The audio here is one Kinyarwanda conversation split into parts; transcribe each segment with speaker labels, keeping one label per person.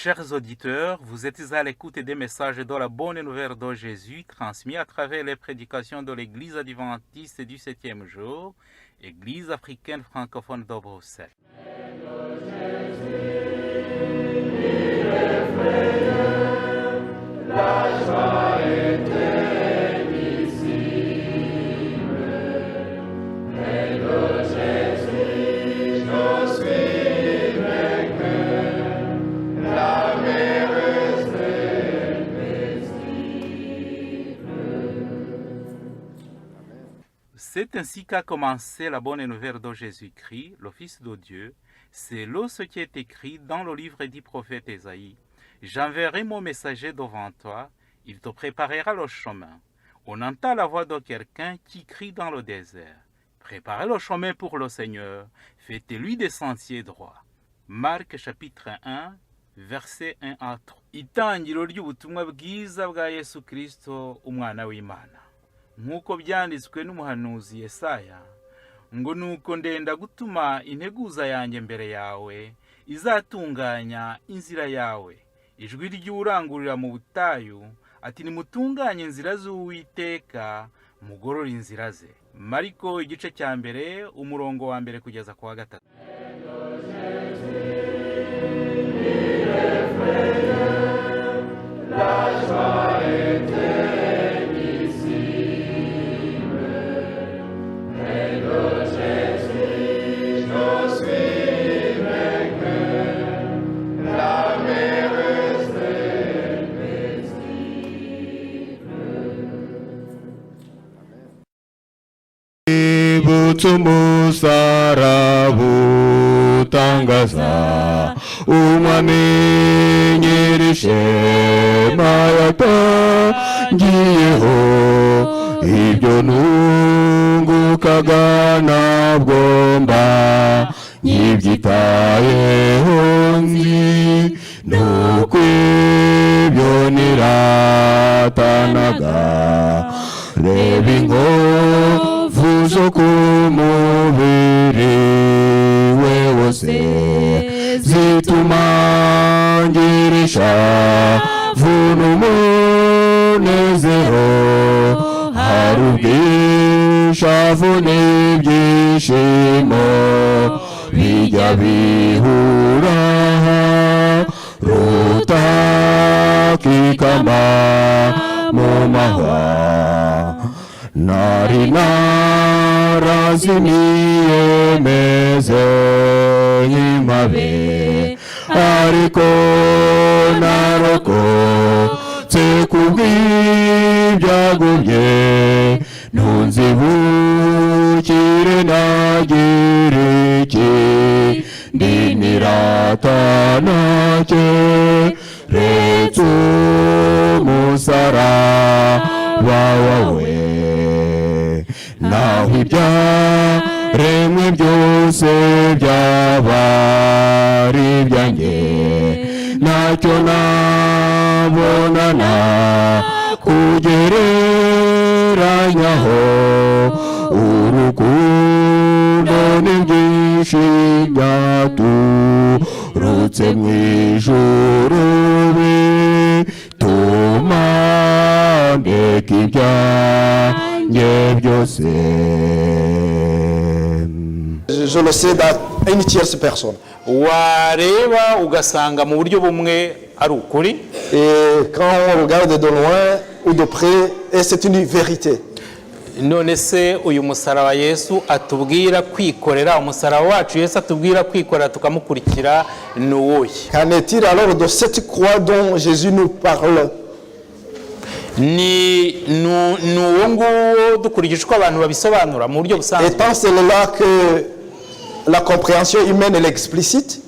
Speaker 1: Chers auditeurs, vous êtes à l'écoute des messages de la bonne nouvelle de Jésus transmis à travers les prédications de l'Église adventiste du 7e jour, Église africaine francophone de Bruxelles. C'est ainsi qu'a commencé la bonne nouvelle de Jésus-Christ, le Fils de Dieu, selon ce qui est écrit dans le livre du prophète Ésaïe. J'enverrai mon messager devant toi, il te préparera le chemin. On entend la voix de quelqu'un qui crie dans le désert. Préparez le chemin pour le Seigneur, faites-lui des sentiers droits. Marc chapitre 1, verset 1 à 3. Itangiro ry'ubutumwa bwiza bwa Yesu Kristo, umwana w'Imana. Nk'uko byanditswe n'umuhanuzi Yesaya, ngo nuko ndenda gutuma integuza yanjye mbere yawe, izatunganya inzira yawe. Ijwi ry'urangurira mu butayu, ati nimutunganye inzira z'Uwiteka, mugorore inzira ze. Mariko igice cya mbere, umurongo wa mbere kugeza ku wa 3.
Speaker 2: Umusaraba utangaza umwami ishema yatangiyeho ibyo nungukaga ntabwo mba nyibyitayeho nzi nuko ibyo niratanaga reba inkovu zo ku mubiri we wose zituma ngirisha vuna umunezero hari ubwishavu n'ibyishimo bijya bihura rutakikama mu mahwa nari narazimiye meze nk'impabe ariko narokotse kubw'ibyago bye ntunzibukire nagira ikindi niratana keretse umusaraba wawe naho ibyaremwe byose byaba ari ibyanjye ntacyo nabonana kugereranyaho urukundo n'ibyinshi byaturutse mu ijuru bituma ndeka ibyanjye byose.
Speaker 3: Je le sais dans une tierce personne.
Speaker 1: Wareba ugasanga mu buryo bumwe ari ukuri.
Speaker 3: Et quand on regarde de loin ou de près, et c'est une vérité.
Speaker 1: None se uyu musaraba Yesu atubwira kwikorera, umusaraba wacu Yesu atubwira kwikorera tukamukurikira n'uwoye.
Speaker 3: Qu'en est-il alors de cette croix dont Jésus nous parle?
Speaker 1: Ni uwo nguwo dukurikije uko abantu babisobanura mu buryo busanzwe.
Speaker 3: Étant celle-là que la compréhension humaine est explicite.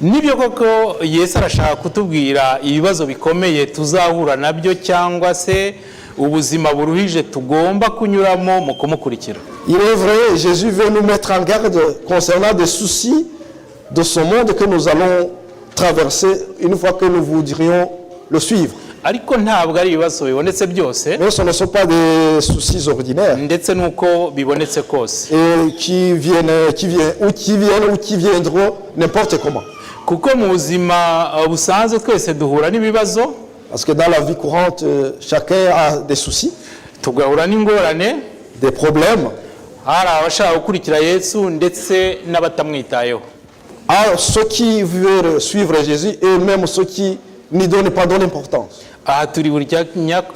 Speaker 1: Nibyo koko Yesu arashaka kutubwira ibibazo bikomeye tuzahura nabyo cyangwa se ubuzima buruhije tugomba kunyuramo mu kumukurikira.
Speaker 3: Il est vrai, Jésus veut nous mettre en garde concernant des soucis de ce monde que nous allons traverser une fois que nous voudrions le suivre.
Speaker 1: Ariko ntabwo ari ibibazo bibonetse byose.
Speaker 3: Mais ce ne sont pas des soucis ordinaires.
Speaker 1: Ndetse nuko bibonetse kose.
Speaker 3: Et qui viennent ou qui viendront n'importe comment.
Speaker 1: kuko mu buzima busanzwe twese duhura n'ibibazo.
Speaker 3: Parce que dans la vie courante, chacun a des soucis,
Speaker 1: tugahura n'ingorane,
Speaker 3: des problèmes.
Speaker 1: hari abashaka gukurikira Yesu ndetse n'abatamwitayeho.
Speaker 3: Alors ceux qui veulent suivre Jésus et même ceux qui n'y donnent pas d'importance.
Speaker 1: aha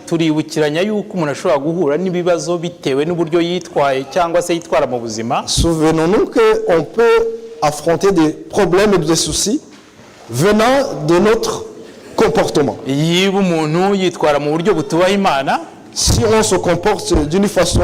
Speaker 1: turibukiranya yuko umuntu ashobora guhura n'ibibazo bitewe n'uburyo yitwaye cyangwa se yitwara mu buzima.
Speaker 3: Souvenons-nous qu'on peut affronter des problèmes et des soucis venant de notre comportement.
Speaker 1: yiba umuntu yitwara mu buryo butubaha Imana,
Speaker 3: Si on se comporte d'une façon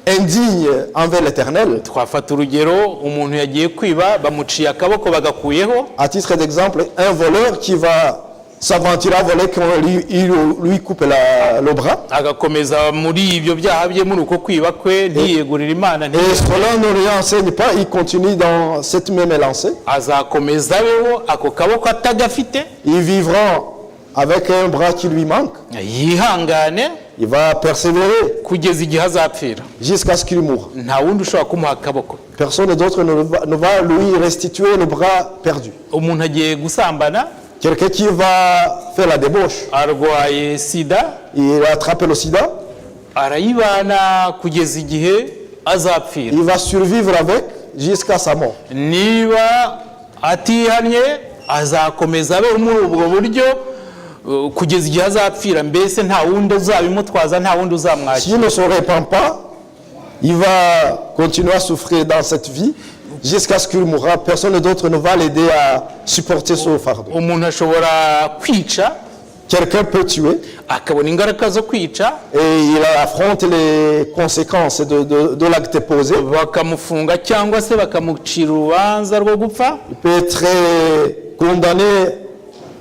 Speaker 3: indigne envers l'Éternel,
Speaker 1: twafata urugero umuntu yagiye kwiba bamuciye akaboko bagakuyeho.
Speaker 3: à titre d'exemple, un voleur qui va s'aventurer à voler, qu'on lui coupe le bras,
Speaker 1: agakomeza muri ibyo byaha bye muri uko kwiba kwe ntiyegurira Imana,
Speaker 3: et cela ne lui enseigne pas, il continue dans cette même lancée,
Speaker 1: azakomeza abeho ako kaboko atagafite,
Speaker 3: ils vivront avec un bras qui lui manque,
Speaker 1: yihangane
Speaker 3: il va persévérer
Speaker 1: kugeza igihe azapfira.
Speaker 3: jusqu'à ce qu'il mourra.
Speaker 1: nta wundi ushobora kumuha akaboko.
Speaker 3: Personne d'autre ne va lui restituer le bras perdu.
Speaker 1: umuntu agiye gusambana,
Speaker 3: Quelqu'un qui va faire la débauche,
Speaker 1: arwaye sida,
Speaker 3: il attrape le sida,
Speaker 1: arayibana kugeza igihe azapfira.
Speaker 3: il va survivre avec jusqu'à sa mort.
Speaker 1: niba atihannye azakomeza abe muri ubwo buryo kugeza igihe azapfira, mbese nta wundi uzabimutwaza, nta wundi uzamwakira.
Speaker 3: S'il ne se répand pas, il va continuer à souffrir dans cette vie jusqu'à ce qu'il mourra. Personne d'autre ne va l'aider à supporter ce fardeau.
Speaker 1: umuntu ashobora kwica,
Speaker 3: Quelqu'un peut tuer
Speaker 1: akabona ingaruka zo kwica,
Speaker 3: et il affronte les conséquences de l'acte posé.
Speaker 1: bakamufunga cyangwa se bakamucira urubanza rwo gupfa.
Speaker 3: Il peut être condamné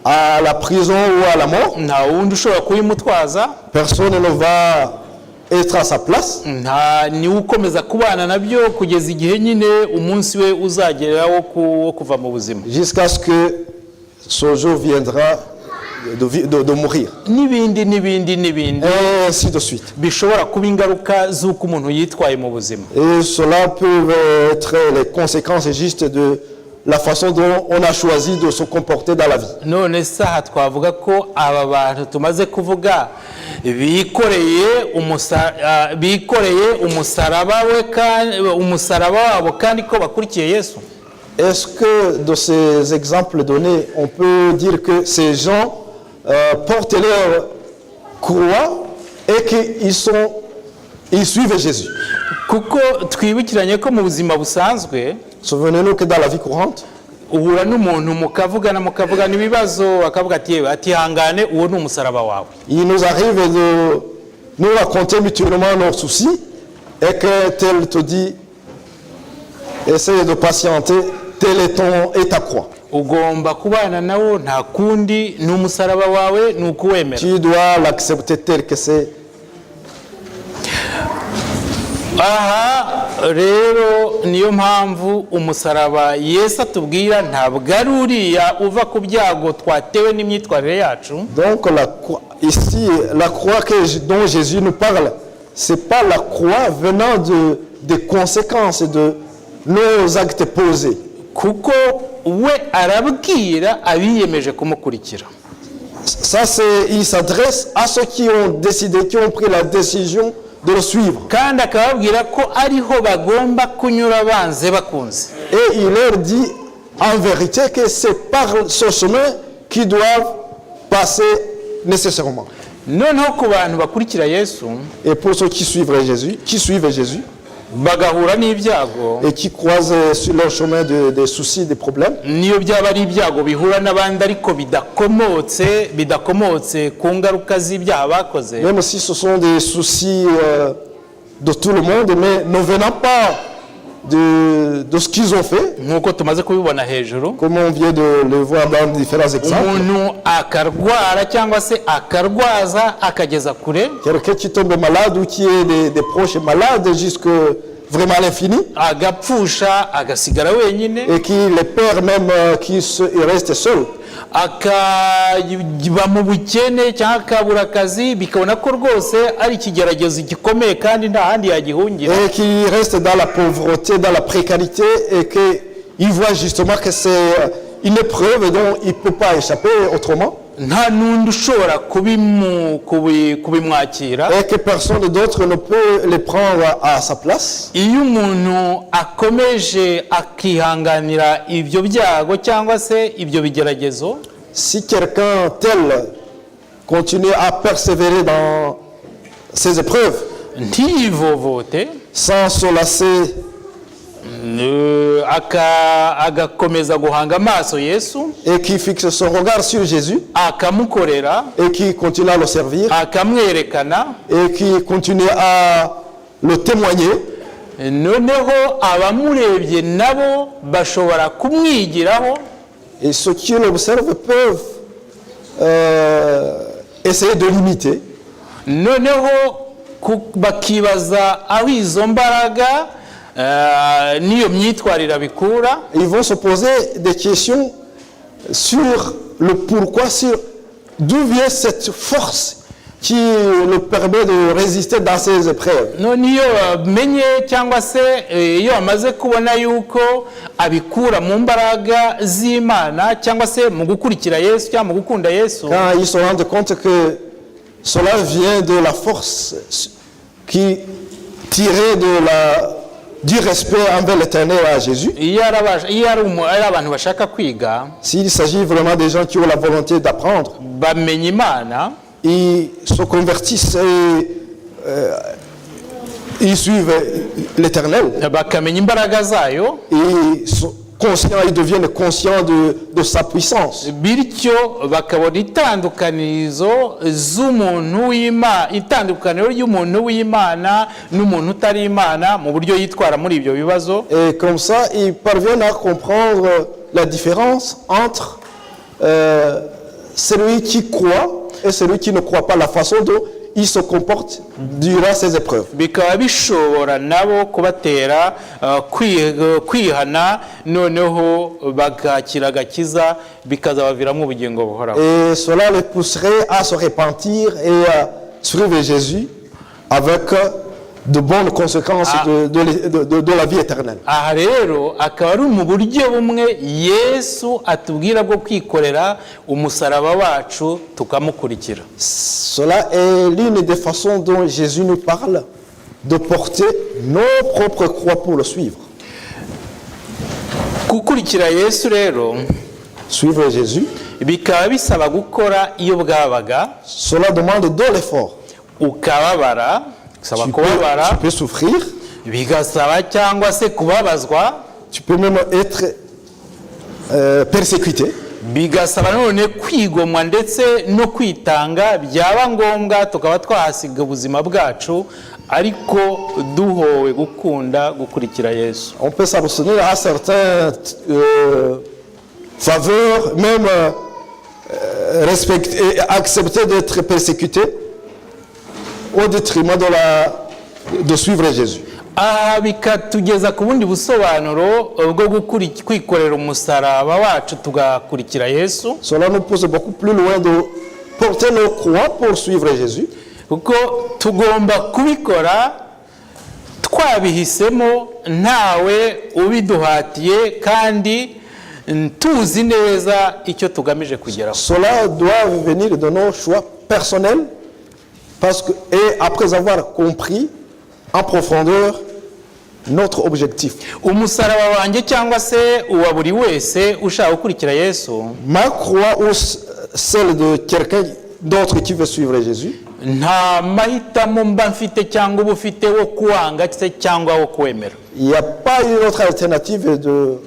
Speaker 3: à la prison ou à la mort.
Speaker 1: nta wundi ushobora kubimutwaza,
Speaker 3: Personne ne va être à sa place.
Speaker 1: nta niwe ukomeza kubana nabyo kugeza igihe nyine umunsi we uzageraho wo kuva mu buzima.
Speaker 3: Jusqu'à ce que ce jour viendra de mourir.
Speaker 1: n'ibindi
Speaker 3: Et ainsi de suite.
Speaker 1: bishobora kuba ingaruka z'uko umuntu yitwaye mu buzima.
Speaker 3: Et cela peut être les conséquences justes de la façon dont on a choisi de se comporter dans la vie.
Speaker 1: none saha twavuga ko aba bantu tumaze kuvuga bikoreye umusaraba wabo kandi ko bakurikiye Yesu.
Speaker 3: Est-ce que de ces exemples donnés, on peut dire que ces gens portent leur croix et qu'ils suivent Jésus?
Speaker 1: kuko twibukiranye ko mu buzima busanzwe
Speaker 3: Souvenez-nous que dans la vie courante,
Speaker 1: uhura n'umuntu mukavugana ibibazo akavuga ati yewe atihangane, uwo ni umusaraba wawe.
Speaker 3: il nous arrive de nous raconter mutuellement nos soucis et que tel te dit, essaye de patienter, tel est ta croix.
Speaker 1: ugomba kubana nawo, nta kundi, ni umusaraba wawe, ni ukuwemera.
Speaker 3: Tu dois l'accepter tel que c'est.
Speaker 1: aha rero niyo mpamvu umusaraba Yesu atubwira ntabwo ari uriya uva ku byago twatewe n'imyitwarire yacu.
Speaker 3: Donc ici, la croix dont Jésus nous parle, c'est pas la croix venant des conséquences de nos actes posés.
Speaker 1: kuko we arabwira abiyemeje kumukurikira.
Speaker 3: Ça, il s'adresse à ceux qui ont décidé, qui ont pris la décision de le suivre.
Speaker 1: kandi akababwira ko ariho bagomba kunyura banze bakunze.
Speaker 3: Et il leur dit en vérité que c'est par ce chemin qu'ils doivent passer nécessairement.
Speaker 1: noneho ku bantu bakurikira Yesu
Speaker 3: Et pour ceux qui suivent Jésus,
Speaker 1: bagahura n'ibyago,
Speaker 3: et qui croisent sur leur chemin des soucis, des problèmes,
Speaker 1: niyo byaba ari ibyago bihura n'abandi ariko bidakomotse ku ngaruka z'ibyaha bakoze,
Speaker 3: même si ce sont des soucis de tout le monde, mais ne venant pas de ce qu'ils ont fait,
Speaker 1: nk'uko tumaze kubibona hejuru.
Speaker 3: comme on vient de le voir dans différents exemples.
Speaker 1: umuntu akarwara cyangwa se akarwaza akageza kure,
Speaker 3: Quelqu'un qui tombe malade ou qui est des proches malades jusque vraiment à l'infini,
Speaker 1: agapfusha agasigara wenyine,
Speaker 3: et qui les perd même, il reste seul.
Speaker 1: akaba mu bukene cyangwa akabura akazi, bikabona ko rwose ari ikigeragezo gikomeye kandi nta handi yagihungira.
Speaker 3: Et qui reste dans la pauvreté, dans la précarité, et qu'il voit justement que une épreuve dont il ne peut pas échapper autrement
Speaker 4: nta n'undi ushobora kubimwakira.
Speaker 3: et que personne d'autre ne peut les prendre à sa place.
Speaker 4: Iyo umuntu akomeje akihanganira ibyo byago cyangwa se ibyo bigeragezo,
Speaker 3: Si quelqu'un tel continue à persévérer dans ces épreuves
Speaker 4: ntiyivovote,
Speaker 3: sans se lasser
Speaker 4: agakomeza guhanga amaso Yesu,
Speaker 3: et qui fixe son regard sur Jésus
Speaker 4: akamukorera,
Speaker 3: et qui continue à le servir
Speaker 4: akamwerekana,
Speaker 3: et qui continue à le témoigner,
Speaker 4: noneho abamurebye nabo bashobora kumwigiraho,
Speaker 3: et ceux qui l'observent peuvent essayer de l'imiter.
Speaker 4: noneho bakibaza aho izo mbaraga n'iyo myitwarire bikura.
Speaker 3: Ils vont se poser des questions sur le pourquoi, sur d'où vient cette force qui le permet de résister dans ces épreuves.
Speaker 4: none iyo bamenye cyangwa se iyo bamaze kubona yuko abikura mu mbaraga z'Imana cyangwa se mu gukurikira Yesu cyangwa mu gukunda Yesu,
Speaker 3: Quand ils se rendent compte que cela vient de la force qui tirait du respect envers l'Éternel à Jésus,
Speaker 4: iyo ari abantu bashaka kwiga,
Speaker 3: s'il s'agit vraiment des gens qui ont la volonté d'apprendre,
Speaker 4: bamenya Imana,
Speaker 3: ils se convertissent et ils suivent l'Éternel.
Speaker 4: bakamenya imbaraga zayo,
Speaker 3: Ils sont conscients, ils deviennent conscients de sa puissance.
Speaker 4: bityo bakabona itandukanirizo z'umuntu w'Imana, itandukaniro ry'umuntu w'Imana n'umuntu utari Imana mu buryo yitwara muri ibyo bibazo.
Speaker 3: Et comme ça, ils parviennent à comprendre la différence entre celui qui croit et celui qui ne croit pas, la façon dont il se comporte durant ces épreuves.
Speaker 4: Bikaba bishobora nabo kubatera kwihana, noneho bagakira agakiza, bikazabaviramo ubugingo buhoraho.
Speaker 3: Et cela les pousserait à se repentir et à suivre Jésus avec de bonnes conséquences de la vie éternelle.
Speaker 4: Aha rero akaba ari mu buryo bumwe Yesu atubwira bwo kwikorera umusaraba wacu tukamukurikira.
Speaker 3: Cela est l'une des façons dont Jésus nous parle de porter nos propres croix pour le suivre.
Speaker 4: Gukurikira Yesu rero
Speaker 3: Suivre Jésus,
Speaker 4: bikaba bisaba gukora iyo bwabaga,
Speaker 3: cela demande de l'effort.
Speaker 4: ukababara, bisaba
Speaker 3: Tu
Speaker 4: kubabara,
Speaker 3: peux souffrir,
Speaker 4: bigasaba cyangwa se kubabazwa,
Speaker 3: tu peux même être persécuté.
Speaker 4: bigasaba none kwigomwa ndetse no kwitanga, byaba ngombwa tukaba twahasiga ubuzima bwacu, ariko duhowe gukunda gukurikira Yesu.
Speaker 3: On peut s'abstenir à certaines faveurs, même respecter et accepter d'être persécuté au détriment de suivre Jésus.
Speaker 4: Aha bikatugeza ku bundi busobanuro bwo kwikorera umusaraba wacu tugakurikira Yesu.
Speaker 3: Cela nous pousse beaucoup plus loin de porter nos croix pour suivre Jésus.
Speaker 4: Kuko tugomba kubikora twabihisemo, ntawe ubiduhatiye, kandi tuzi neza icyo tugamije kugeraho.
Speaker 3: Cela doit venir de nos choix personnels, et après avoir compris en profondeur notre objectif.
Speaker 4: Umusaraba wanjye cyangwa se uwa buri wese ushaka gukurikira Yesu,
Speaker 3: Ma croix ou celle de quelqu'un d'autre qui veut suivre Jésus,
Speaker 4: nta mahitamo mba mfite cyangwa uba ufite wo kuwanga cyangwa wo kwemera.
Speaker 3: il n'y a pas une autre alternative de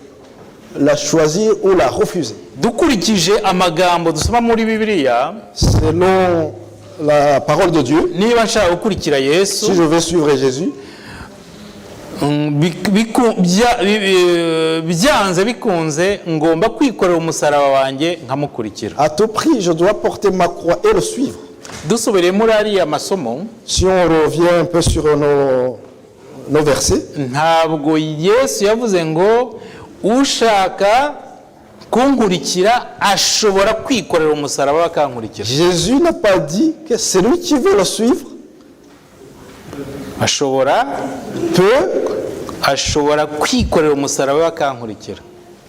Speaker 3: la choisir ou la refuser.
Speaker 4: Dukurikije amagambo dusoma muri Bibiliya,
Speaker 3: Selon la parole de Dieu,
Speaker 4: niba nshaka gukurikira Yesu,
Speaker 3: si je veux suivre Jésus,
Speaker 4: byanze bikunze ngomba kwikorera umusaraba wanjye nkamukurikira.
Speaker 3: à tout prix, je dois porter ma croix et le suivre.
Speaker 4: Dusubire muri ariya masomo,
Speaker 3: Si on revient un peu sur nos versets,
Speaker 4: ntabwo Yesu yavuze ngo ushaka kunkurikira ashobora kwikorera umusaraba akankurikira.
Speaker 3: Jésus n'a pas dit que celui qui veut le suivre
Speaker 4: ashobora kwikorera umusaraba akankurikira.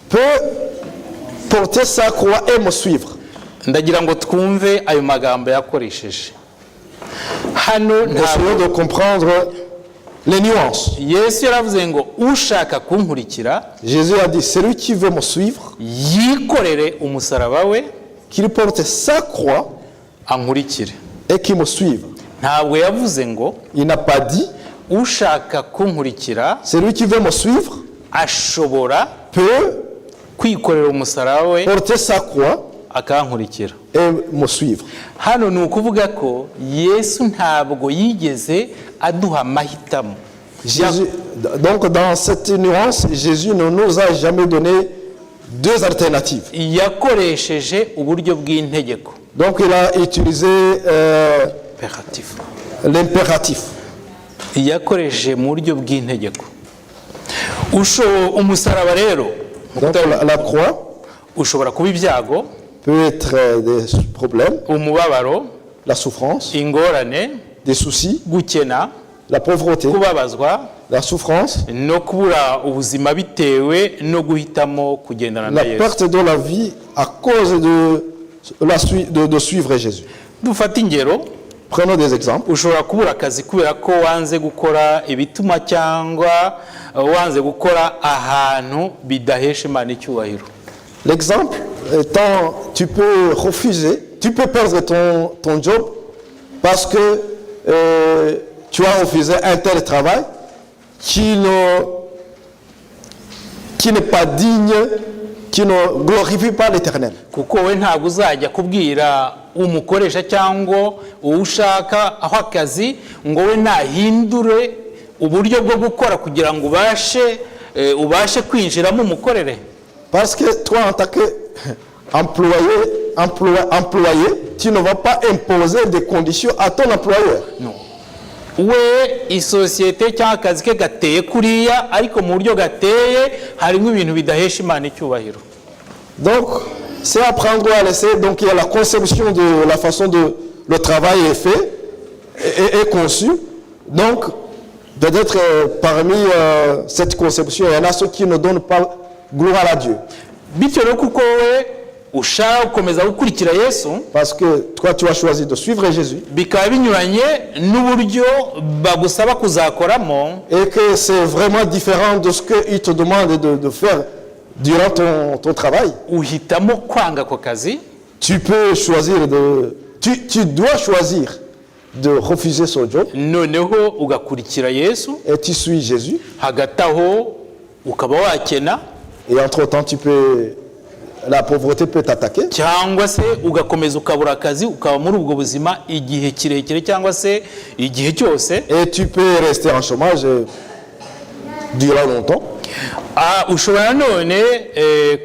Speaker 3: peut porter sa croix et me suivre.
Speaker 4: ndagira ngo twumve ayo magambo yakoresheje hano.
Speaker 3: Essayons de comprendre les nuances.
Speaker 4: Yesu yaravuze ngo ushaka kunkurikira,
Speaker 3: Jésus a dit, celui qui veut me suivre,
Speaker 4: yikorere umusaraba we
Speaker 3: qu'il porte sa croix
Speaker 4: ankurikire.
Speaker 3: et qu'il me suive.
Speaker 4: Ntabwo yavuze ngo
Speaker 3: Il n'a pas dit,
Speaker 4: ushaka kunkurikira
Speaker 3: celui qui veut me suivre
Speaker 4: ashobora
Speaker 3: peut
Speaker 4: kwikorera umusaraba we
Speaker 3: porter sa croix
Speaker 4: akankurikira.
Speaker 3: et me suivre.
Speaker 4: Hano ni ukuvuga ko Yesu ntabwo yigeze aduha amahitamo.
Speaker 3: Jésus, donc dans cette nuance, Jésus ne nous a jamais donné deux alternatives.
Speaker 4: Yakoresheje uburyo bw'integeko.
Speaker 3: Donc il a utilisé
Speaker 4: Imperatif.
Speaker 3: l'impératif.
Speaker 4: Yakoresheje mu buryo bw'integeko. Umusaraba rero
Speaker 3: Donc la croix
Speaker 4: ushobora kuba ibyago,
Speaker 3: peut être des problèmes,
Speaker 4: umubabaro,
Speaker 3: la souffrance,
Speaker 4: ingorane,
Speaker 3: des soucis,
Speaker 4: gukena,
Speaker 3: la pauvreté,
Speaker 4: kubabazwa
Speaker 3: la souffrance,
Speaker 4: no kubura ubuzima bitewe no guhitamo kugendana na
Speaker 3: la
Speaker 4: Yesu.
Speaker 3: perte de la vie à cause de suivre Jésus.
Speaker 4: Dufata ingero,
Speaker 3: Prenons des exemples.
Speaker 4: ushobora kubura akazi kubera ko wanze gukora ibituma cyangwa wanze gukora ahantu bidahesha Imana icyubahiro.
Speaker 3: L'exemple étant, tu peux refuser, tu peux perdre ton job parce que tu as refusé un tel travail qui n'est pas digne, qui ne glorifie pas l'Éternel.
Speaker 4: Kuko we ntabwo uzajya kubwira umukoresha cyangwa uwushaka aho akazi ngo we nahindure uburyo bwo gukora kugira ngo ubashe kwinjiramo umukorere.
Speaker 3: Parce que toi, en tant qu'employé, tu ne vas pas imposer des conditions à ton employeur.
Speaker 4: No. We isosiyete cyangwa akazi ke gateye kuriya ariko mu buryo gateye harimo ibintu bidahesha Imana icyubahiro.
Speaker 3: Donc, c'est apprendre à laisser. Donc, il y a la conception de la façon dont le travail est fait et conçu. Donc, peut-être parmi cette conception, il y en a ceux qui ne donnent pas gloire à Dieu.
Speaker 4: Bityo rero kuko we ushaka gukomeza gukurikira Yesu,
Speaker 3: Parce que toi, tu as choisi de suivre Jésus.
Speaker 4: bikaba binyuranye n'uburyo bagusaba kuzakoramo,
Speaker 3: Et que c'est vraiment différent de ce qu'il te demande de faire durant ton travail.
Speaker 4: uhitamo kwanga ako kazi,
Speaker 3: Tu peux choisir tu dois choisir de refuser son job
Speaker 4: noneho ugakurikira Yesu,
Speaker 3: et tu suis Jésus.
Speaker 4: hagati aho ukaba wakena
Speaker 3: Et entre-temps, la pauvreté peut t'attaquer.
Speaker 4: cyangwa se ugakomeza ukabura akazi ukaba muri ubwo buzima igihe kirekire cyangwa se igihe cyose.
Speaker 3: Et tu peux rester en chômage durant longtemps.
Speaker 4: Ushobora none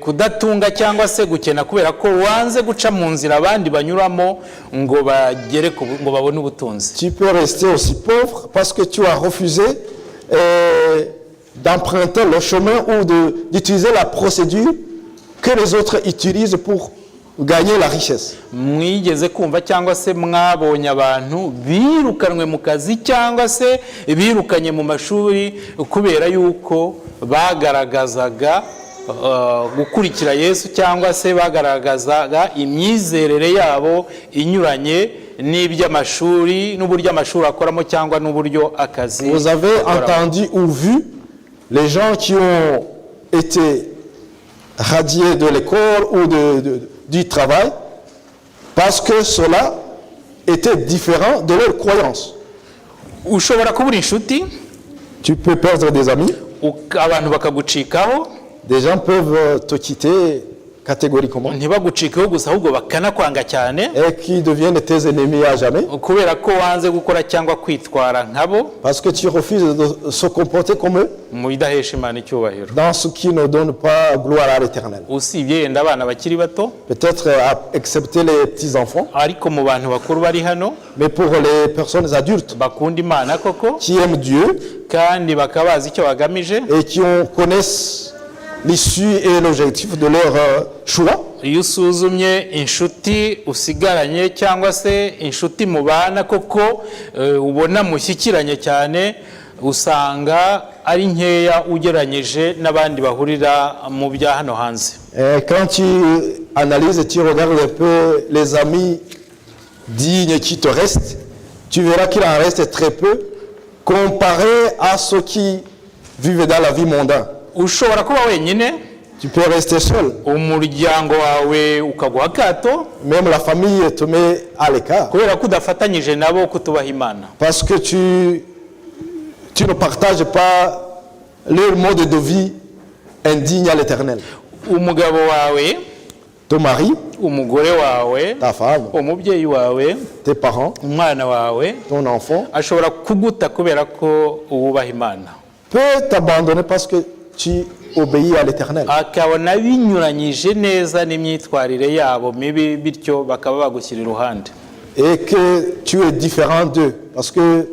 Speaker 4: kudatunga cyangwa se gukena kubera ko wanze guca mu nzira abandi banyuramo ngo ngo babone ubutunzi.
Speaker 3: Tu peux rester aussi pauvre parce que tu as refusé d'emprunter le chemin ou d'utiliser la procédure que les autres utilisent pour gagner la richesse.
Speaker 4: Mwigeze kumva cyangwa se mwabonye abantu birukanwe mu kazi cyangwa se birukanye mu mashuri kubera yuko bagaragazaga gukurikira Yesu cyangwa se bagaragazaga imyizerere yabo inyuranye n'iby'amashuri n'uburyo amashuri akoramo cyangwa n'uburyo akazi.
Speaker 3: Vous avez entendu ou vu les gens qui ont été radiés de l'école ou du travail parce que cela était différent de leur croyance.
Speaker 4: Ushobora kubura inshuti,
Speaker 3: Tu peux perdre des amis.
Speaker 4: abantu bakagucikaho,
Speaker 3: Des gens peuvent te quitter catégoriquement
Speaker 4: ntibagucikeho gusa ahubwo bakanakwanga cyane
Speaker 3: et qui deviennent tes ennemis à jamais
Speaker 4: kubera ko wanze gukora cyangwa kwitwara nkabo
Speaker 3: parce que tu refuses de se comporter comme eux
Speaker 4: mu bidahesha Imana icyubahiro.
Speaker 3: dans ce qui ne donne pas gloire à l'Éternel.
Speaker 4: Usibye yenda abana bakiri bato,
Speaker 3: Peut-être excepté les petits-enfants,
Speaker 4: ariko mu bantu bakuru bari hano
Speaker 3: mais pour les personnes adultes
Speaker 4: bakunda Imana koko
Speaker 3: qui aiment Dieu
Speaker 4: kandi bakaba bazi icyo bagamije,
Speaker 3: et qui connaissent l'issue et l'objectif de leur choix,
Speaker 4: iyo usuzumye inshuti usigaranye cyangwa se inshuti mubana koko ubona mushyikiranye cyane, usanga ari nkeya ugereranyije n'abandi bahurira mu bya hano hanze.
Speaker 3: Quand tu analyses et tu regardes un peu les amis dignes qui te restent, tu verras qu'il en reste très peu comparé à ceux qui vivent dans la vie mondaine.
Speaker 4: Ushobora kuba wenyine,
Speaker 3: Tu peux rester seul.
Speaker 4: umuryango wawe ukaguha akato
Speaker 3: Même la famille te met à l'écart.
Speaker 4: kubera ko udafatanyije nabo kutubaha Imana.
Speaker 3: Parce que tu ne partages pas leur mode de vie indigne à l'Éternel.
Speaker 4: Umugabo wawe,
Speaker 3: Ton mari,
Speaker 4: umugore wawe,
Speaker 3: ta femme,
Speaker 4: umubyeyi wawe,
Speaker 3: tes parents,
Speaker 4: umwana wawe
Speaker 3: ton enfant
Speaker 4: ashobora kuguta kubera ko wubaha Imana,
Speaker 3: peut t'abandonner parce que tu obéis à l'Éternel.
Speaker 4: akabona binyuranyije neza n'imyitwarire yabo mibi, bityo bakaba bagushyira iruhande.
Speaker 3: Et que tu es différent d'eux. Parce que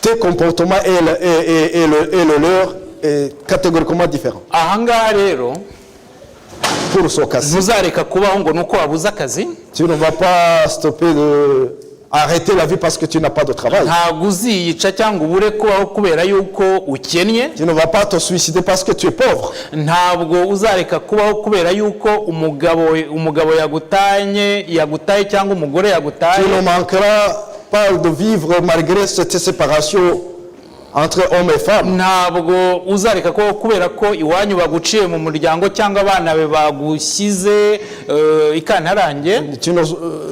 Speaker 3: tes comportements et le leur est catégoriquement différent.
Speaker 4: Ahangaha rero
Speaker 3: Pour ce cas-ci,
Speaker 4: ntuzareka kubaho ngo nuko wabuze akazi,
Speaker 3: tu ne vas pas stopper de arrêter la vie parce que tu n'as pas de travail.
Speaker 4: ntabwo uziyica cyangwa ubure kubaho kubera yuko ukennye,
Speaker 3: Tu ne vas pas te suicider parce que tu es pauvre.
Speaker 4: ntabwo uzareka kubaho kubera yuko umugabo yagutaye cyangwa umugore
Speaker 3: Tu
Speaker 4: yagutaye,
Speaker 3: ne manqueras pas de vivre malgré cette séparation entre hommes et femmes.
Speaker 4: ntabwo uzareka kubaho kubera ko iwanyu baguciye mu muryango cyangwa abana be bagushyize ikantarange.
Speaker 3: Tu ne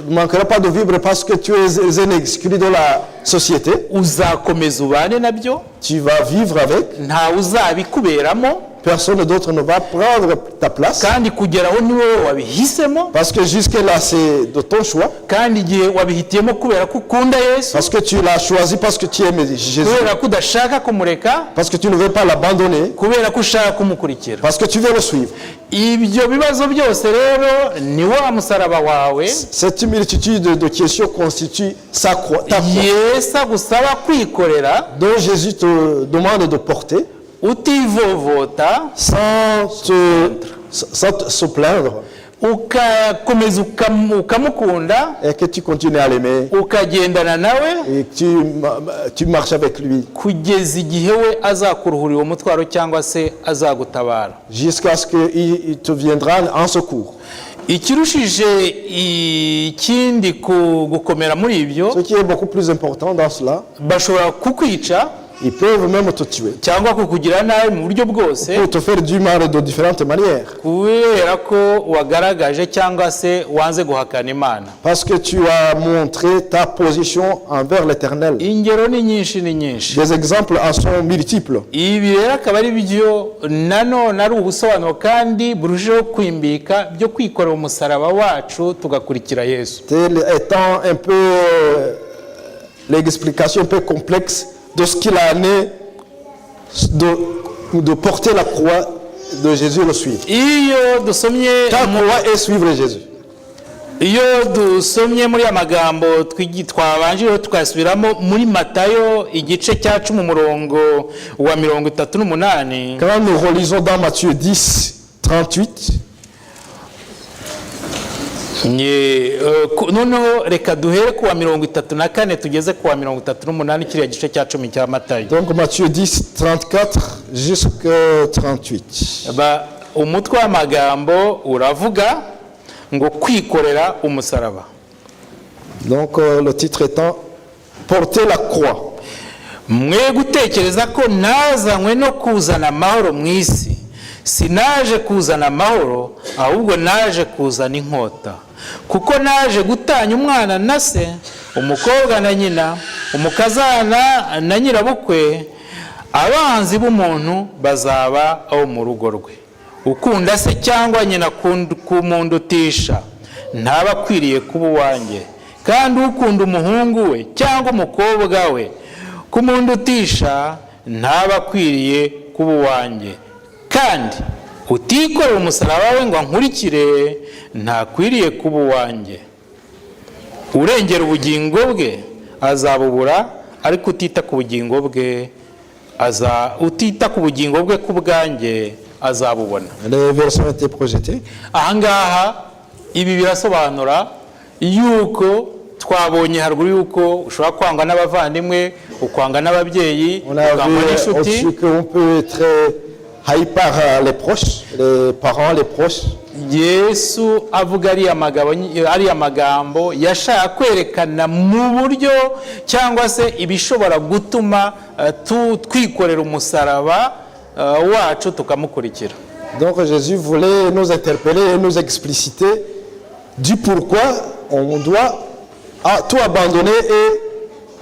Speaker 3: manqueras pas de vivre parce que tu es un exclu de la société.
Speaker 4: Uzakomeza ubane nabyo,
Speaker 3: Tu vas vivre avec.
Speaker 4: ntawe uzabikuberamo,
Speaker 3: Personne d'autre ne va prendre ta place.
Speaker 4: kandi kugeraho ni wowe wabihisemo,
Speaker 3: Parce que jusque-là, c'est de ton choix.
Speaker 4: kandi igihe wabihitiyemo kubera ko ukunda Yesu,
Speaker 3: Parce que tu l'as choisi, parce que tu aimes Jésus.
Speaker 4: kubera ko udashaka kumureka,
Speaker 3: Parce que tu ne veux pas l'abandonner.
Speaker 4: kubera ko ushaka kumukurikira.
Speaker 3: Parce que tu veux le suivre.
Speaker 4: Ibyo bibazo byose rero ni wa musaraba wawe
Speaker 3: Cette multitude de questions constitue ta croix
Speaker 4: Yesu agusaba kwikorera,
Speaker 3: dont Jésus te demande de porter
Speaker 4: utivovota,
Speaker 3: sans se plaindre
Speaker 4: ukakomeza ukamukunda,
Speaker 3: et que tu continues à l'aimer
Speaker 4: ukagendana nawe
Speaker 3: et que tu marches avec lui
Speaker 4: kugeza igihe we azakuruhurira umutwaro cyangwa se azagutabara.
Speaker 3: jusqu'à ce qu'il te viendra en secours.
Speaker 4: Ikirushije ikindi gukomera muri ibyo,
Speaker 3: Ce qui est beaucoup plus important dans cela,
Speaker 4: bashobora kukwica
Speaker 3: ils peuvent même te tuer
Speaker 4: cyangwa kukugira nabi mu buryo bwose,
Speaker 3: pour te faire du mal de différentes manières.
Speaker 4: kubera ko wagaragaje cyangwa se wanze guhakana Imana.
Speaker 3: Parce que tu as montré ta position envers l'Éternel.
Speaker 4: Ingero ni nyinshi ni nyinshi.
Speaker 3: Des exemples en sont multiples.
Speaker 4: Ibi rero akaba ari byo nanone ari ubusobanuro kandi burushaho kwimbika byo kwikorera umusaraba wacu tugakurikira Yesu.
Speaker 3: Tel étant un peu l'explication un peu complexe de ce qu'il en est de porter la croix de Jésus et le suivre.
Speaker 4: Iyo dusomye
Speaker 3: Ta croix est suivre Jésus.
Speaker 4: muri amagambo twabanje tukasubiramo muri Matayo igice cya 10 umurongo wa 38.
Speaker 3: Quand nous relisons dans Matthieu 10, 38,
Speaker 4: noneho reka duhere kuwa 34 tugeze kuwa 38 kiriya gice cya 10 cya Matayo.
Speaker 3: donc Matthieu 10, 34 jusqu'à 38.
Speaker 4: Umutwe w'amagambo uravuga ngo kwikorera umusaraba.
Speaker 3: Donc le titre étant porter la croix.
Speaker 4: Mwe gutekereza ko nazanywe no kuzana amahoro mu isi, sinaje kuzana amahoro ahubwo naje kuzana inkota, kuko naje gutanya umwana na se, umukobwa na nyina, umukazana na nyirabukwe, abanzi b'umuntu bazaba abo mu rugo rwe. Ukunda se cyangwa nyina kumundutisha ntaba akwiriye kuba uwanjye, kandi ukunda umuhungu we cyangwa umukobwa we kumundutisha ntaba akwiriye kuba uwanjye, kandi utikorera umusaraba we ngo ankurikire ntakwiriye kuba uwanjye. Urengera ubugingo bwe azabubura, ariko utita ku bugingo bwe ku bwanjye azabubona.
Speaker 3: Les versions étaient projetées.
Speaker 4: Ahangaha ibi birasobanura yuko twabonye haruguru yuko ushobora kwangwa n'abavandimwe, ukwanga n'ababyeyi,
Speaker 3: On a
Speaker 4: ukangwa
Speaker 3: vu
Speaker 4: n'inshuti.
Speaker 3: au-dessus qu'on peut être haï par les proches, les parents, les proches.
Speaker 4: Yesu avuga ariya magambo yashaka kwerekana mu buryo cyangwa se ibishobora gutuma twikorera umusaraba wacu tukamukurikira.
Speaker 3: Donc Jésus voulait nous interpeller et nous expliciter du pourquoi on doit tout abandonner et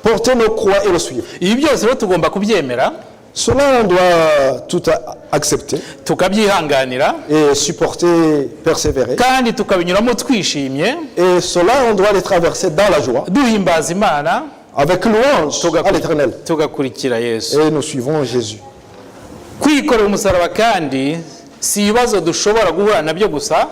Speaker 3: porter nos croix et le suivre.
Speaker 4: Ibi byose rero tugomba kubyemera,
Speaker 3: Cela, on doit tout accepter
Speaker 4: tukabyihanganira
Speaker 3: et supporter, persévérer.
Speaker 4: kandi tukabinyuramo twishimye,
Speaker 3: Et cela, on doit les traverser dans la joie,
Speaker 4: duhimbaza Imana,
Speaker 3: avec louange à l'Éternel.
Speaker 4: tugakurikira Yesu.
Speaker 3: Et nous suivons Jésus.
Speaker 4: Kwikorera umusaraba kandi si ibibazo dushobora guhura nabyo gusa,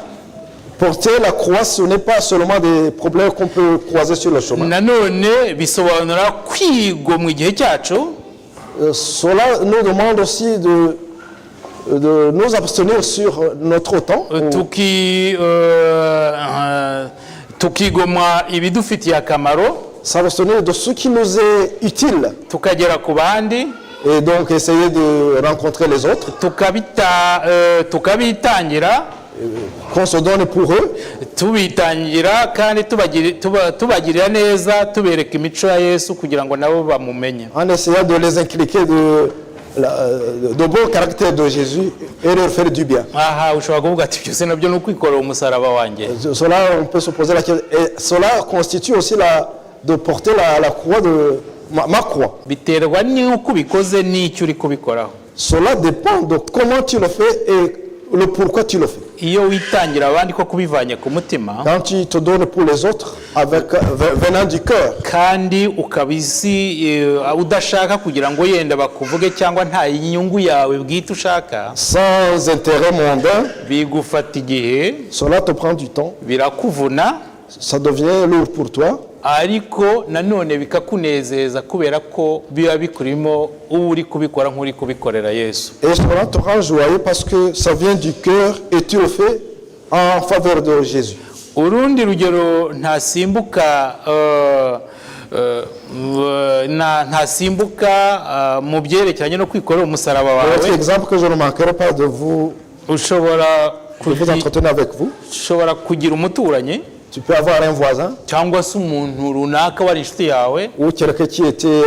Speaker 3: Porter la croix, ce n'est pas seulement des problèmes qu'on peut croiser sur le chemin.
Speaker 4: nanone bisobanura kwigomwa igihe cyacu,
Speaker 3: Cela nous demande aussi de nous abstenir sur notre temps,
Speaker 4: tukigomwa ibidufitiye akamaro,
Speaker 3: s'abstenir de ce qui nous est utile
Speaker 4: tukagera ku bandi,
Speaker 3: et donc essayer de rencontrer les autres,
Speaker 4: tukabitangira,
Speaker 3: qu'on se donne pour eux,
Speaker 4: tubitangira kandi tubagirira neza, tubereka imico ya Yesu kugira ngo nabo bamumenye.
Speaker 3: en essayant de les inculquer de beaux caractères de Jésus et leur faire du bien.
Speaker 4: Aha ushobora kuvuga ati byose nabyo ni ukwikorera umusaraba wanjye.
Speaker 3: Cela, on peut se poser la question, et cela constitue aussi de porter la croix de ma croix.
Speaker 4: Biterwa n'uko ubikoze n'icyo uri kubikoraho.
Speaker 3: Cela dépend de comment tu le fais et le pourquoi tu le fais.
Speaker 4: Iyo witangira abandi ko kubivanye ku mutima
Speaker 3: Quand tu te donnes pour les autres venant du cœur,
Speaker 4: kandi ukabisi udashaka kugira ngo yenda bakuvuge cyangwa nta inyungu yawe bwite ushaka,
Speaker 3: sans intérêt mondain,
Speaker 4: bigufata igihe,
Speaker 3: cela te prend du temps,
Speaker 4: birakuvuna,
Speaker 3: ça devient lourd pour toi,
Speaker 4: ariko nanone bikakunezeza kubera ko biba bikurimo uba uri kubikora nk'uri kubikorera Yesu.
Speaker 3: et cela te rend joyeux parce que ça vient du cœur et tu le fais en faveur de Jésus.
Speaker 4: Urundi rugero ntasimbuka mu byerekeranye no kwikorera umusaraba
Speaker 3: Autre
Speaker 4: wawe,
Speaker 3: exemple que je ne manquerai pas de vous entretenir avec vous,
Speaker 4: ushobora kugira umuturanyi
Speaker 3: tu peux avoir un voisin
Speaker 4: cyangwa se umuntu runaka wari inshuti yawe
Speaker 3: ou quelqu'un qui était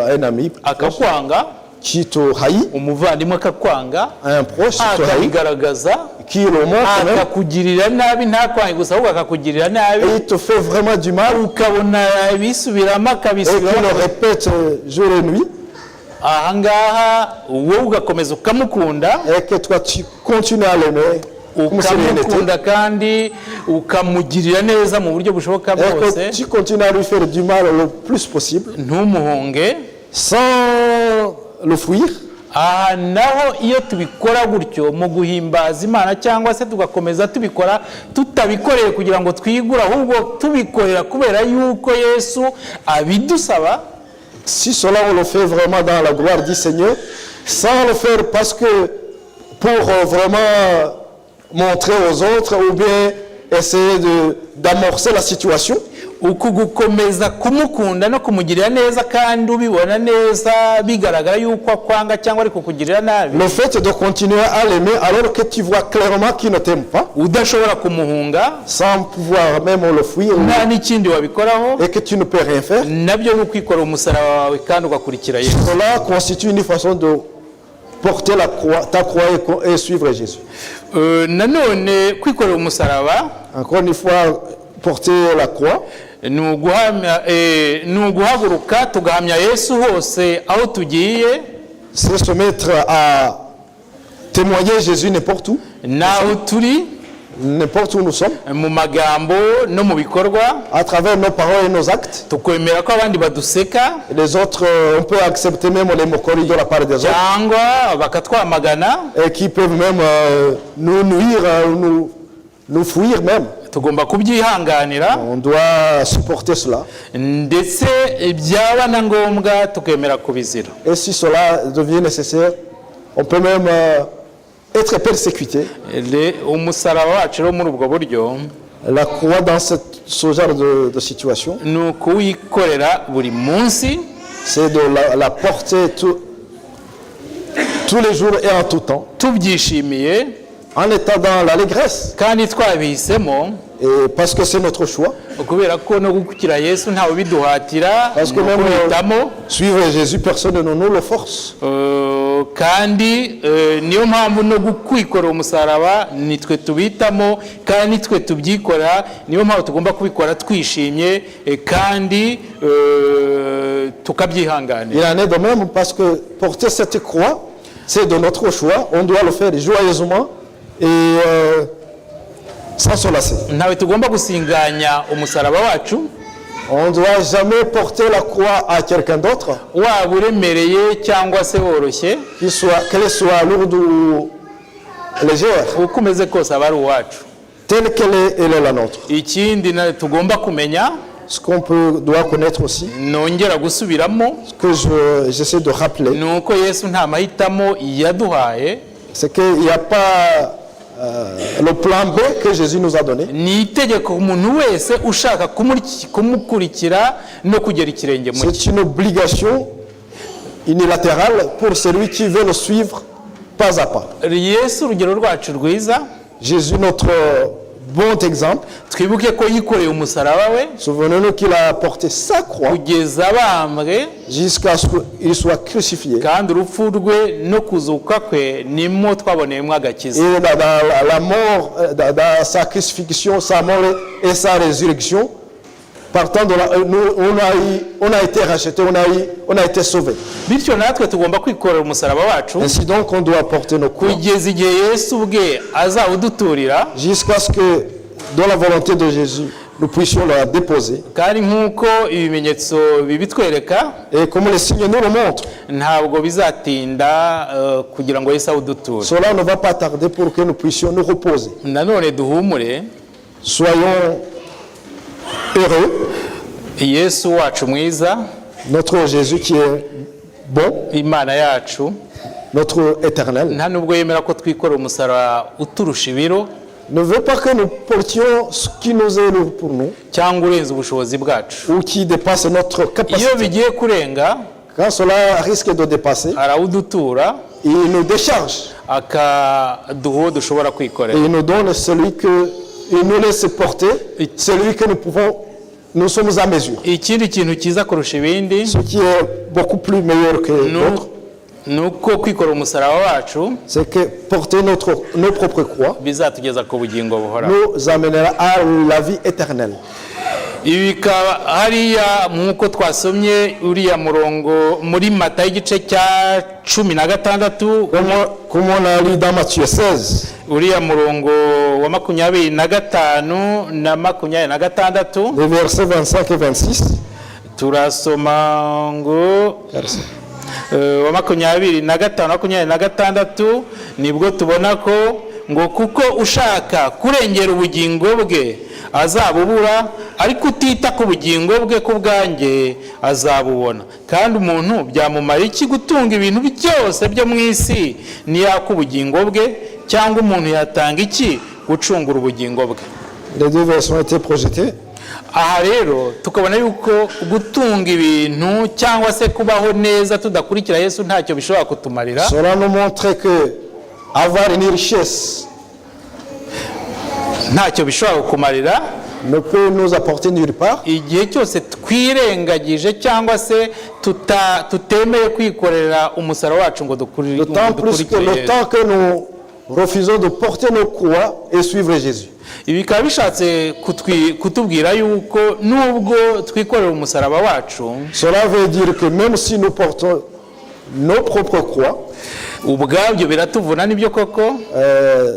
Speaker 3: un ami,
Speaker 4: akakwanga,
Speaker 3: qui te haït,
Speaker 4: umuvandimwe akakwanga,
Speaker 3: un proche qui te haït,
Speaker 4: akabigaragaza,
Speaker 3: qui le montre même,
Speaker 4: akakugirira nabi, ntakwange gusa ahubwo akakugirira nabi,
Speaker 3: et il te fait vraiment du mal,
Speaker 4: ukabona bisubiramo
Speaker 3: et qui
Speaker 4: akabisubiramo.
Speaker 3: le répète jour et nuit,
Speaker 4: Ahangaha wowe ugakomeza ukamukunda,
Speaker 3: et que toi tu continues à l'aimer comme si rien n'était,
Speaker 4: ukamukunda kandi ukamugirira neza mu buryo bushoboka
Speaker 3: et
Speaker 4: bwose,
Speaker 3: que tu continues à lui faire du mal le plus possible,
Speaker 4: ntumuhunge.
Speaker 3: sans le fuir.
Speaker 4: Aha naho iyo tubikora gutyo mu guhimbaza Imana cyangwa se tugakomeza tubikora tutabikoreye kugira ngo twigure, ahubwo tubikorera kubera yuko Yesu abidusaba,
Speaker 3: Si cela on le fait vraiment dans la gloire du Seigneur, sans le faire parce que pour vraiment montrer aux autres ou bien essayer d'amorcer la situation,
Speaker 4: uku gukomeza kumukunda no kumugirira neza kandi ubibona neza bigaragara yuko akwanga cyangwa ariko kukugirira nabi,
Speaker 3: le fait de continuer à l'aimer alors que tu vois clairement qu'il ne t'aime pas,
Speaker 4: udashobora kumuhunga
Speaker 3: sans pouvoir même le fuir,
Speaker 4: nta n'ikindi wabikoraho,
Speaker 3: et que tu ne peux rien faire,
Speaker 4: nabyo ni ukwikorera umusaraba wawe kandi ugakurikira Yesu.
Speaker 3: cela constitue une façon de porter ta croix et suivre Jésus.
Speaker 4: Nanone kwikorera umusaraba,
Speaker 3: Encore une fois, porter la croix,
Speaker 4: ni uguhaguruka tugahamya Yesu hose aho tugiye,
Speaker 3: c'est se mettre à témoigner Jésus n'importe où,
Speaker 4: naho turi,
Speaker 3: n'importe où nous sommes,
Speaker 4: mu magambo no mu bikorwa,
Speaker 3: à travers nos paroles et nos actes.
Speaker 4: tukwemera ko abandi baduseka
Speaker 3: Les autres, on peut accepter même les moqueries de la part des autres,
Speaker 4: cyangwa bakatwamagana,
Speaker 3: et qui peuvent même nous nuire, nous fuir même.
Speaker 4: tugomba kubyihanganira,
Speaker 3: On doit supporter cela.
Speaker 4: ndetse byaba na ngombwa tukemera kubizira.
Speaker 3: Et si cela devient nécessaire, on peut même être persécuté,
Speaker 4: umusaraba wacu rero muri ubwo buryo
Speaker 3: la croix dans ce genre de situation,
Speaker 4: ni ukuwikorera buri munsi,
Speaker 3: c'est de la porter tous les jours et en tout temps,
Speaker 4: tubyishimiye
Speaker 3: en étant dans l'allégresse,
Speaker 4: kandi twabihisemo,
Speaker 3: et parce que c'est notre choix,
Speaker 4: kubera ko no gukurikira Yesu ntawe biduhatira,
Speaker 3: parce que
Speaker 4: ni
Speaker 3: même
Speaker 4: ukuhitamo.
Speaker 3: suivre Jésus, personne ne nous le force.
Speaker 4: Kandi niyo mpamvu no kwikorera umusaraba nitwe tubitamo kandi nitwe tubyikora, niyo mpamvu tugomba kubikora twishimye kandi tukabyihanganira.
Speaker 3: Il en est de même parce que porter cette croix, c'est de notre choix, on doit le faire joyeusement et sans se lasser.
Speaker 4: Ntawe tugomba gusinganya umusaraba wacu.
Speaker 3: On ne doit jamais porter la croix à quelqu'un d'autre,
Speaker 4: Waba uremereye cyangwa se woroshye,
Speaker 3: qu'elle soit lourde ou légère,
Speaker 4: uko umeze kose aba ari uwacu.
Speaker 3: telle qu'elle est, elle est la nôtre.
Speaker 4: Ikindi tugomba kumenya,
Speaker 3: Ce qu'on doit connaître aussi,
Speaker 4: nongera gusubiramo,
Speaker 3: ce que j'essaie de rappeler,
Speaker 4: ni uko Yesu nta mahitamo yaduhaye,
Speaker 3: c'est qu'il n'y a pas le plan B que Jésus nous a donné.
Speaker 4: ni itegeko umuntu wese ushaka kumukurikira no kugera ikirenge mu cye.
Speaker 3: C'est une obligation unilatérale pour celui qui veut le suivre pas à pas.
Speaker 4: Yesu urugero rwacu rwiza,
Speaker 3: Jésus, notre bon exemple,
Speaker 4: twibuke ko yikoreye umusaraba we
Speaker 3: souvenez-nous qu'il a porté sa croix
Speaker 4: kugeza abambwe,
Speaker 3: jusqu'à ce qu'il soit crucifié.
Speaker 4: kandi urupfu rwe no kuzuka kwe nimwo twaboneyemo agakiza.
Speaker 3: Et dans la mort, dans sa crucifixion, sa mort et sa résurrection, partant de là, on a été rachetés, on a été sauvés.
Speaker 4: Bityo natwe tugomba kwikorera umusaraba wacu
Speaker 3: Ainsi donc, on doit porter nos croix
Speaker 4: kugeza igihe Yesu ubwe azawuduturira,
Speaker 3: jusqu'à ce que, dans la volonté de Jésus, nous puissions la déposer.
Speaker 4: kandi nk'uko ibimenyetso bibitwereka,
Speaker 3: Et comme les signes nous le montrent,
Speaker 4: ntabwo bizatinda kugira ngo Yesu awuduture.
Speaker 3: cela ne va pas tarder pour que nous puissions nous reposer.
Speaker 4: Nanone duhumure,
Speaker 3: Soyons heureux,
Speaker 4: Yesu wacu mwiza,
Speaker 3: notre Jésus qui est bon,
Speaker 4: Imana yacu,
Speaker 3: notre éternel,
Speaker 4: nta nubwo yemera ko twikorera umusaraba uturusha ibiro
Speaker 3: ne veut pas que nous portions ce qui nous est lourd pour nous
Speaker 4: cyangwa urenze ubushobozi bwacu.
Speaker 3: ou qui dépasse notre
Speaker 4: Iyo
Speaker 3: capacité.
Speaker 4: bigiye kurenga,
Speaker 3: Quand cela risque de dépasser,
Speaker 4: arawudutura
Speaker 3: il nous décharge
Speaker 4: akaduha uwo dushobora
Speaker 3: et
Speaker 4: kwikorera.
Speaker 3: il nous donne celui que il nous laisse porter, celui que nous sommes à mesure.
Speaker 4: Ikindi kintu cyiza kurusha ibindi
Speaker 3: Ce qui est beaucoup plus meilleur que l'autre,
Speaker 4: ni uko kwikorera umusaraba wacu
Speaker 3: c'est que porter nos propres croix
Speaker 4: bizatugeza ku bugingo buhoraho.
Speaker 3: nous amènera à la vie éternelle.
Speaker 4: Ibi bikaba hariya nk'uko twasomye uriya murongo muri Matayo igice cya 16,
Speaker 3: Comme on a lu dans Matthieu 16,
Speaker 4: uriya murongo wa 25 na 26,
Speaker 3: les versets 25 et 26.
Speaker 4: turasoma ngo wa 25 na 26 nibwo tubona ko ngo kuko ushaka kurengera ubugingo bwe azabubura, ariko utita ku bugingo bwe ku bwanjye azabubona. Kandi umuntu byamumara iki gutunga ibintu byose byo mu isi niyaka ubugingo bwe, cyangwa umuntu yatanga iki gucungura ubugingo bwe?
Speaker 3: Les deux versets ont été projetés.
Speaker 4: Aha rero tukabona yuko gutunga ibintu cyangwa se kubaho neza tudakurikira Yesu ntacyo bishobora kutumarira.
Speaker 3: Cela nous montre que avoir une richesse
Speaker 4: Ntacyo bishobora kukumarira
Speaker 3: ne peut nous apporter nulle part.
Speaker 4: igihe cyose twirengagije cyangwa se tutemeye kwikorera umusaraba wacu ngo
Speaker 3: D'autant plus que
Speaker 4: dukurikire
Speaker 3: le
Speaker 4: Yesu.
Speaker 3: temps que nous refusons de porter nos croix et suivre Jésus.
Speaker 4: Ibi bikaba bishatse kutubwira yuko nubwo twikorera umusaraba wacu,
Speaker 3: Cela veut dire que même si nous portons nos propres croix,
Speaker 4: ubwabyo biratuvuna nibyo koko,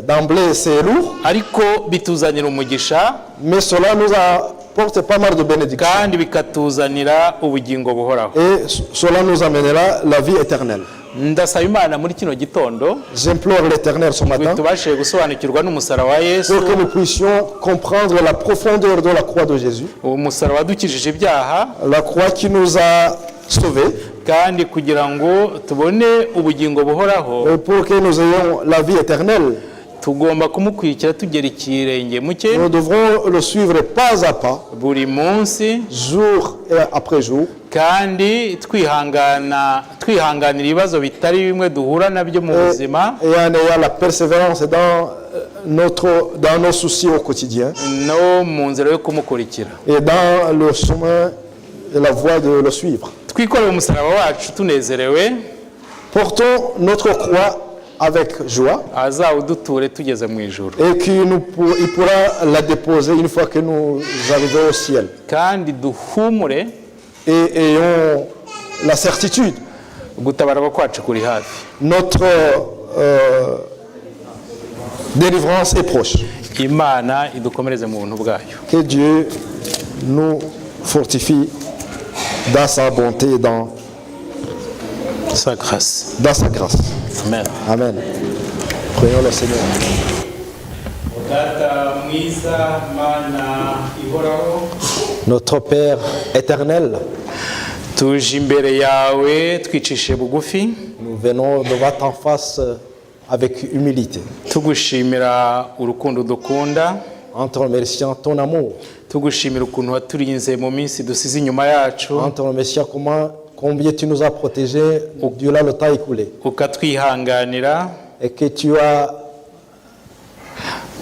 Speaker 3: d'emblée c'est lourd,
Speaker 4: ariko bituzanira umugisha
Speaker 3: mais cela nous apporte pas mal de bénédictions.
Speaker 4: kandi bikatuzanira ubugingo buhoraho.
Speaker 3: Et cela nous amènera la vie éternelle.
Speaker 4: Ndasaba Imana muri kino gitondo
Speaker 3: J'implore l'Éternel ce matin
Speaker 4: tubashije gusobanukirwa n'umusaraba wa Yesu,
Speaker 3: pour que nous puissions comprendre la profondeur de la croix de Jésus,
Speaker 4: uwo musaraba wadukijije ibyaha,
Speaker 3: la croix qui nous a sauvés,
Speaker 4: kandi kugira ngo tubone ubugingo buhoraho
Speaker 3: et pour que nous ayons la vie éternelle,
Speaker 4: tugomba kumukurikira tugera ikirenge mu cye
Speaker 3: nous devrons le suivre pas à pas,
Speaker 4: buri munsi,
Speaker 3: jour et après jour,
Speaker 4: kandi twihanganira ibibazo bitari bimwe duhura nabyo mu buzima,
Speaker 3: et en ayant la persévérance dans nos soucis au quotidien
Speaker 4: no mu nzira yo kumukurikira.
Speaker 3: et dans le chemin et la voie de le suivre.
Speaker 4: Twikorere umusaraba wacu tunezerewe,
Speaker 3: Portons notre croix avec joie
Speaker 4: azawuduture tugeze mu ijuru,
Speaker 3: et il pourra la déposer une fois que nous arrivons au ciel.
Speaker 4: kandi duhumure
Speaker 3: Et ayons la certitude,
Speaker 4: gutabarwa kwacu kuri hafi.
Speaker 3: notre délivrance est proche.
Speaker 4: Imana idukomereze mu buntu bwayo.
Speaker 3: Que Dieu nous fortifie dans sa bonté et dans
Speaker 4: Sa grâce.
Speaker 3: sa grâce.
Speaker 4: Amen.
Speaker 3: Amen. Prions le Seigneur.
Speaker 4: Data mwiza, Mana ihoraho,
Speaker 3: Notre Père éternel,
Speaker 4: tuje imbere yawe twicishe bugufi,
Speaker 3: nous venons devant ta face avec humilité,
Speaker 4: tugushimira urukundo dukunda,
Speaker 3: en te remerciant ton amour,
Speaker 4: tugushimira ukuntu waturinze mu minsi dusize inyuma yacu,
Speaker 3: en te remerciant combien tu nous as protégés durant le temps écoulé,
Speaker 4: ukatwihanganira,
Speaker 3: et que tu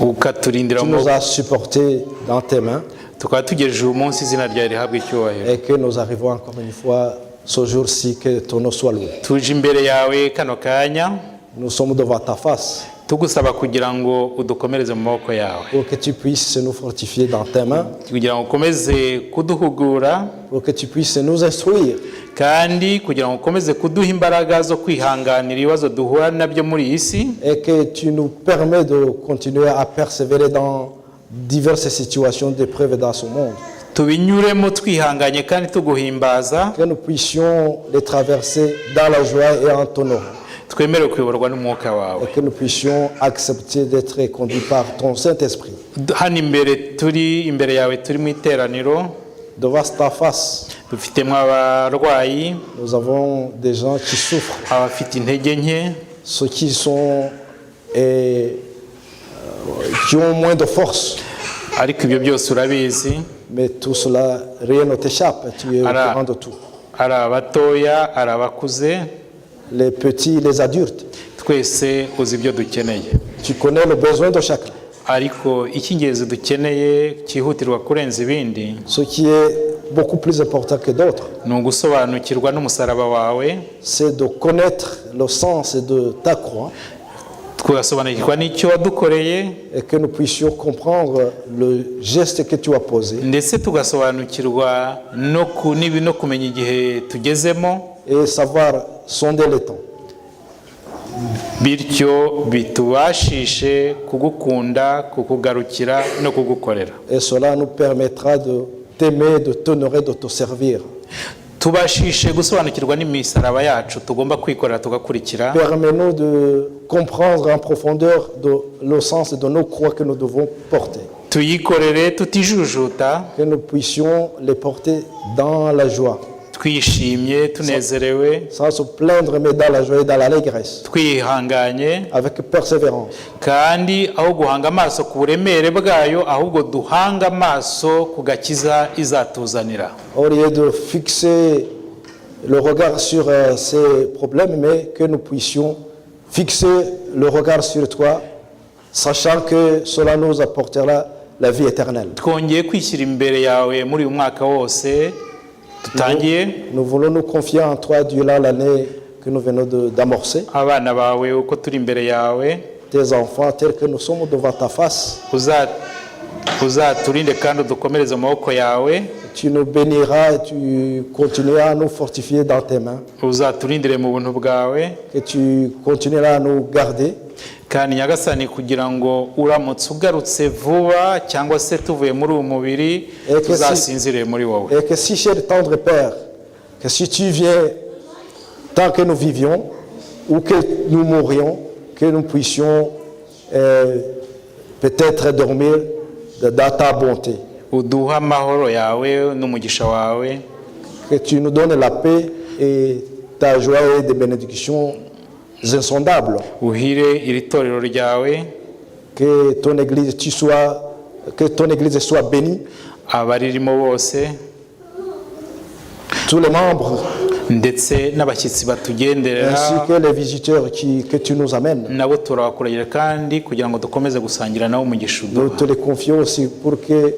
Speaker 4: ukaturindira
Speaker 3: nous as supportés dans tes mains,
Speaker 4: tukaba tugejeje uyu munsi izina ryawe rihabwa icyubahiro.
Speaker 3: et que nous arrivons encore une fois ce jour-ci, que ton nom soit loué.
Speaker 4: Tuje imbere yawe kano kanya
Speaker 3: Nous sommes devant ta face,
Speaker 4: tugusaba kugira ngo udukomereze mu maboko yawe,
Speaker 3: pour que tu puisses nous fortifier dans tes mains,
Speaker 4: kugira ngo ukomeze kuduhugura,
Speaker 3: pour que tu puisses nous instruire,
Speaker 4: kandi kugira ngo ukomeze kuduha imbaraga zo kwihanganira ibibazo duhura nabyo muri iyi si,
Speaker 3: et que tu nous permets de continuer à persévérer dans diverses situations d'épreuve dans ce monde,
Speaker 4: tubinyuremo twihanganye kandi tuguhimbaza,
Speaker 3: que nous puissions les traverser dans la joie et en ton nom,
Speaker 4: twemere kuyoborwa n'umwuka wawe.
Speaker 3: et que nous puissions accepter d'être conduits par ton Saint-Esprit.
Speaker 4: Hano imbere turi imbere yawe turi mu iteraniro,
Speaker 3: Devant ta face,
Speaker 4: dufitemo abarwayi,
Speaker 3: nous avons des gens qui souffrent,
Speaker 4: abafite intege nke,
Speaker 3: ceux qui sont qui ont moins de force,
Speaker 4: ariko ibyo byose urabizi,
Speaker 3: mais tout cela, rien ne t'échappe, tu es au
Speaker 4: Ara.
Speaker 3: courant de tout.
Speaker 4: ari abatoya, ari abakuze,
Speaker 3: Les petits, les adultes,
Speaker 4: twese uzi ibyo dukeneye,
Speaker 3: tu connais le besoin de chacun.
Speaker 4: ariko icy'ingenzi dukeneye cyihutirwa kurenza ibindi
Speaker 3: Ce qui est beaucoup plus important que d'autres,
Speaker 4: ni ugusobanukirwa n'umusaraba wawe,
Speaker 3: c'est de connaître le sens de ta croix,
Speaker 4: tugasobanukirwa n'icyo wadukoreye,
Speaker 3: et que nous puissions comprendre le geste que tu as posé,
Speaker 4: ndetse tugasobanukirwa no kumenya igihe tugezemo,
Speaker 3: et savoir sonder le temps,
Speaker 4: bityo bitubashishe kugukunda, kukugarukira no kugukorera.
Speaker 3: et cela nous permettra de t'aimer, de t'honorer, de te servir.
Speaker 4: Tubashishe gusobanukirwa n'imisaraba yacu tugomba kwikorera tugakurikira,
Speaker 3: Permets-nous de comprendre en profondeur le sens de nos croix que nous devons porter,
Speaker 4: tuyikorere tutijujuta,
Speaker 3: que nous puissions les porter dans la joie,
Speaker 4: twishimye tunezerewe,
Speaker 3: sans se plaindre, mais dans la joie et dans l'allégresse,
Speaker 4: twihanganye,
Speaker 3: avec persévérance.
Speaker 4: kandi aho guhanga amaso ku buremere bwayo, ahubwo duhanga amaso ku gakiza izatuzanira.
Speaker 3: Au lieu de fixer le regard sur ces problèmes, mais que nous puissions fixer le regard sur toi, sachant que cela nous apportera la vie éternelle.
Speaker 4: Twongeye kwishyira imbere yawe muri uyu mwaka wose dutangiye,
Speaker 3: Nous voulons nous confier en toi durant l'année que nous venons d'amorcer.
Speaker 4: abana bawe uko turi imbere yawe,
Speaker 3: Tes enfants, tels que nous sommes devant ta face,
Speaker 4: uzaturinde kandi udukomereze mu maboko yawe,
Speaker 3: tu nous béniras et tu continueras à nous fortifier dans tes mains,
Speaker 4: uzaturindire mu buntu bwawe,
Speaker 3: que tu continueras à nous garder,
Speaker 4: kandi Nyagasani kugira ngo uramutse ugarutse vuba cyangwa se tuvuye muri uwo mubiri tuzasinzire muri wowe.
Speaker 3: et que si, cher tendre Père, que si tu viens tant que nous vivions ou que nous mourions, que nous puissions peut-être dormir dans ta bonté,
Speaker 4: Uduha amahoro yawe n'umugisha wawe,
Speaker 3: que tu nous donnes la paix et ta joie et des bénédictions insondables.
Speaker 4: uhire iri torero ryawe,
Speaker 3: Que ton église, que ton église soit bénie.
Speaker 4: abaririmo bose
Speaker 3: Tous les membres,
Speaker 4: ndetse n'abashyitsi batugenderera
Speaker 3: ainsi que les visiteurs que tu nous amènes.
Speaker 4: nabo turabakuragira kandi kugira ngo dukomeze gusangira nabo umugisha
Speaker 3: Nous
Speaker 4: uduha.
Speaker 3: te les confions aussi pour que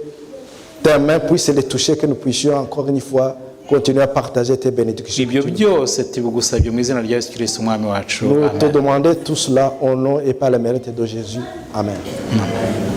Speaker 3: tes mains puissent les toucher, que nous puissions encore une fois continuer à partager tes bénédictions.
Speaker 4: ibyo byose tubigusabye mu izina rya Yesu Kristo umwami wacu.
Speaker 3: Nous te
Speaker 4: Amen.
Speaker 3: demandons tout cela au nom et par le mérite de Jésus. Amen.
Speaker 4: Amen.